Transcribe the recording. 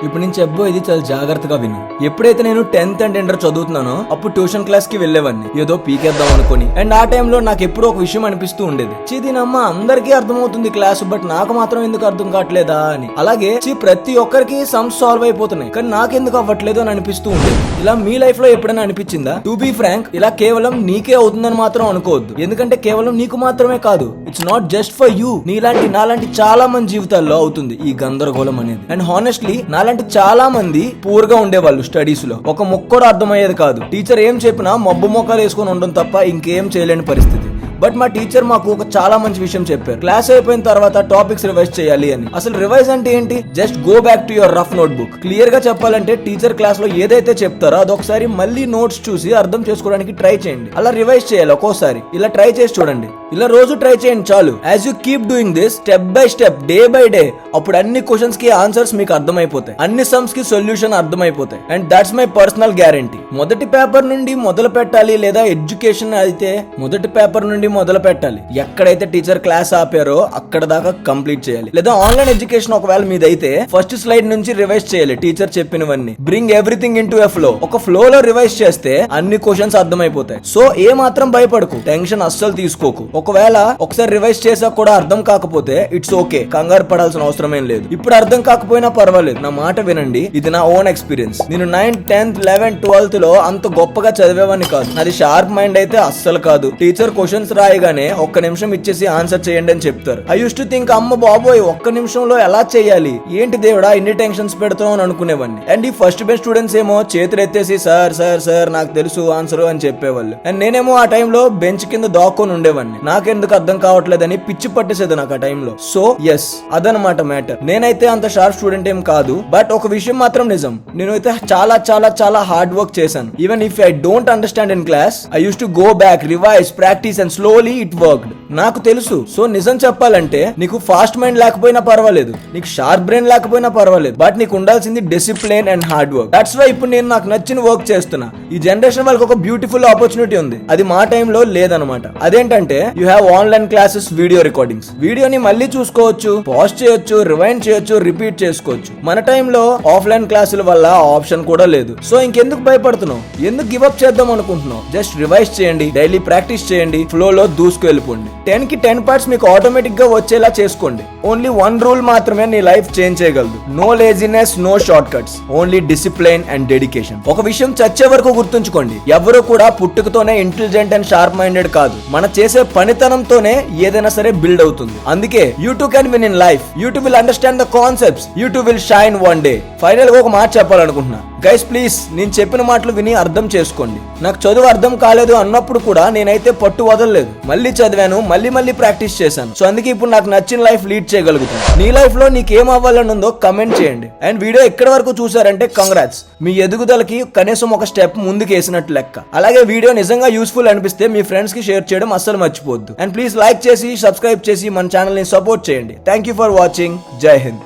ఇప్పుడు నేను చెప్పబోయేది చాలా జాగ్రత్తగా విను. ఎప్పుడైతే నేను 10th అండ్ ఇంటర్ చదువుతున్నానో అప్పుడు ట్యూషన్ క్లాస్ కి వెళ్లేవాడిని ఏదో పీకేద్దాం అనుకుని. అండ్ ఆ టైంలో నాకు ఎప్పుడూ ఒక విషయం అనిపిస్తూ ఉండేది, దీనమ్మ అందరికీ అర్థమవుతుంది క్లాస్, బట్ నాకు మాత్రం ఎందుకు అర్థం కావట్లేదా అని. అలాగే ప్రతి ఒక్కరికి సమ్స్ సాల్వ్ అయిపోతున్నాయి కానీ నాకెందుకు అవ్వట్లేదు అని అనిపిస్తూ ఉండేది. ఇలా మీ లైఫ్ లో ఎప్పుడైనా అనిపించిందా? టు బీ ఫ్రాంక్, ఇలా కేవలం నీకే అవుతుందని మాత్రం అనుకోవద్దు. ఎందుకంటే కేవలం నీకు మాత్రమే కాదు, it's not just for you. నీలాంటి నాలాంటి చాలా మంది జీవితాల్లో అవుతుంది ఈ గందరగోళం అనేది. అండ్ హానెస్ట్లీ నాలాంటి చాలా మంది పూర్ గా ఉండేవాళ్ళు. స్టడీస్ లో ఒక ముక్క కూడా అర్థమయ్యేది కాదు. టీచర్ ఏం చెప్పినా మబ్బు మొక్కలు వేసుకొని ఉండడం తప్ప ఇంకేం చేయలేని పరిస్థితి. బట్ మా టీచర్ మాకు ఒక చాలా మంచి విషయం చెప్పారు. క్లాస్ అయిపోయిన తర్వాత టాపిక్స్ రివైజ్ చేయాలి అని. అసలు రివైజ్ అంటే ఏంటి? Just go back to your rough note book. Clear గా చెప్పాలంటే టీచర్ క్లాస్ లో ఏదైతే చెప్తారో అదొకసారి మళ్ళీ నోట్స్ చూసి అర్థం చేసుకోవడానికి ట్రై చేయండి. అలా రివైజ్ చేయాలి ఒక్కోసారి. ఇలా ట్రై చేసి చూడండి. ఇలా రోజు ట్రై చేయండి చాలు. As you keep doing this step by step, day by day, అప్పుడు అన్ని క్వశ్చన్స్ కి ఆన్సర్స్ మీకు అర్థమైపోతాయి, అన్ని సమ్స్ కి సొల్యూషన్ అర్థమైపోతాయి. And that's my personal guarantee. మొదటి పేపర్ నుండి మొదలు పెట్టాలి, లేదా ఎడ్యుకేషన్ అయితే మొదటి పేపర్ నుండి మొదలు పెట్టాలి. ఎక్కడైతే టీచర్ క్లాస్ ఆపారో అక్కడ దాకా కంప్లీట్ చేయాలి. లేదా ఆన్లైన్ ఎడ్యుకేషన్ ఒకవేళ మీదైతే ఫస్ట్ స్లైడ్ నుంచి రివైజ్ చేయాలి టీచర్ చెప్పినవన్నీ. Bring everything in to a flow. ఒక ఫ్లో లో రివైజ్ చేస్తే అన్ని క్వశ్చన్స్ అర్థమైపోతాయి. సో ఏ మాత్రం భయపడకు, టెన్షన్ అస్సలు తీసుకోకు. ఒకవేళ ఒకసారి రివైజ్ చేసాక కూడా అర్థం కాకపోతే ఇట్స్ ఓకే, కంగారు పడాల్సిన అవసరం ఏం లేదు. ఇప్పుడు అర్థం కాకపోయినా పర్వాలేదు, నా మాట వినండి. ఇది నా ఓన్ ఎక్స్పీరియన్స్. నేను 9th 10th 11th 12th లో అంత గొప్పగా చదివేవాడిని కాదు. నాది షార్ప్ మైండ్ అయితే అస్సలు కాదు. టీచర్ క్వశ్చన్స్ రాయగానే ఒక్క నిమిషం ఇచ్చేసి ఆన్సర్ చేయండి అని చెప్తారు. ఐ యూస్ టు థింక్, అమ్మ బాబోయ్ ఒక్క నిమిషంలో ఎలా చేయాలి, ఏంటి దేవుడా ఇన్ని టెన్షన్స్ పెడతాం అని అనుకునేవాడిని. అండ్ ఈ ఫస్ట్ బెంచ్ స్టూడెంట్స్ ఏమో చేతులు ఎత్తేసి సార్ సార్ సార్ నాకు తెలుసు ఆన్సర్ అని చెప్పేవాళ్ళు. అండ్ నేనేమో ఆ టైంలో బెంచ్ కింద దాక్కొని ఉండేవాడిని. నాకెందుకు అర్థం కావట్లేదని పిచ్చి పట్టేసేది నాకు ఆ టైంలో. సో ఎస్, అదనమాట మ్యాటర్. నేనైతే అంత షార్ప్ స్టూడెంట్ ఏం కాదు, బట్ ఒక విషయం మాత్రం నిజం, నేనైతే చాలా చాలా చాలా హార్డ్ వర్క్ చేశాను. Even if I don't understand in class, I use to go back, revise, practice and slowly it worked. నాకు తెలుసు. సో నిజం చెప్పాలంటే నీకు ఫాస్ట్ మైండ్ లేకపోయినా పర్వాలేదు, నీకు షార్ప్ బ్రెయిన్ లేకపోయినా పర్వాలేదు, బట్ నీకు ఉండాల్సింది discipline and hard work. That's why ఇప్పుడు నేను నాకు నచ్చిన వర్క్ చేస్తున్నా. ఈ జనరేషన్ వాళ్ళకి ఒక బ్యూటిఫుల్ ఆపర్చునిటీ ఉంది, అది మా టైంలో లేదనమాట. అదేంటంటే you have online classes, video recordings. వీడియోని మళ్ళీ చూసుకోవచ్చు, పాజ్ చేయొచ్చు, రివైండ్ చేయొచ్చు, రిపీట్ చేసుకోవచ్చు. మన టైంలో ఆఫ్లైన్ క్లాసుల వల్ల ఆప్షన్ కూడా లేదు. సో ఇంకెందుకు భయపడుతున్నావు, ఎందుకు గివ్ అప్ చేద్దాం అనుకుంటున్నావు? జస్ట్ రివైజ్ చేయండి, డైలీ ప్రాక్టీస్ చేయండి, ఫ్లో లో దూసుకు వెళ్ళిపోండి. 10 కి 10 పార్ట్స్ మీకు ఆటోమేటిక్ గా వచ్చేలా చేసుకోండి. ఓన్లీ వన్ రూల్ మాత్రమే నీ లైఫ్ చేంజ్ చేయగలదు. No laziness, no shortcuts, only discipline and dedication. ఒక విషయం చచ్చే వరకు గుర్తుంచుకోండి, ఎవరు కూడా పుట్టుకతోనే ఇంటెలిజెంట్ అండ్ షార్ప్ మైండెడ్ కాదు. మన చేసే పనితనంతోనే ఏదైనా సరే బిల్డ్ అవుతుంది. అందుకే you two can win in life, you two will understand the concepts, you two will shine one day. Final గా ఒక మాట చెప్పాలనుకుంటున్నా గైస్, ప్లీజ్ నేను చెప్పిన మాటలు విని అర్థం చేసుకోండి. నాకు చదువు అర్థం కాలేదు అన్నప్పుడు కూడా నేనైతే పట్టు వదలలేదు, మళ్ళీ చదివాను, మళ్ళీ ప్రాక్టీస్ చేశాను. సో అందుకే ఇప్పుడు నాకు నచ్చిన లైఫ్ లీడ్ చేయగలుగుతాను. నీ లైఫ్ లో నీకేం అవ్వాలని ఉందో కమెంట్ చేయండి. అండ్ వీడియో ఎక్కడి వరకు చూసారంటే కంగ్రాట్స్, మీ ఎదుగుదలకి కనీసం ఒక స్టెప్ ముందుకు వేసినట్టు లెక్క. అలాగే వీడియో నిజంగా యూస్ఫుల్ అనిపిస్తే మీ ఫ్రెండ్స్ కి షేర్ చేయడం అస్సలు మర్చిపోవద్దు. అండ్ ప్లీజ్ లైక్ చేసి సబ్స్క్రైబ్ చేసి మన ఛానల్ ని సపోర్ట్ చేయండి. Thank you for watching. జై హింద్.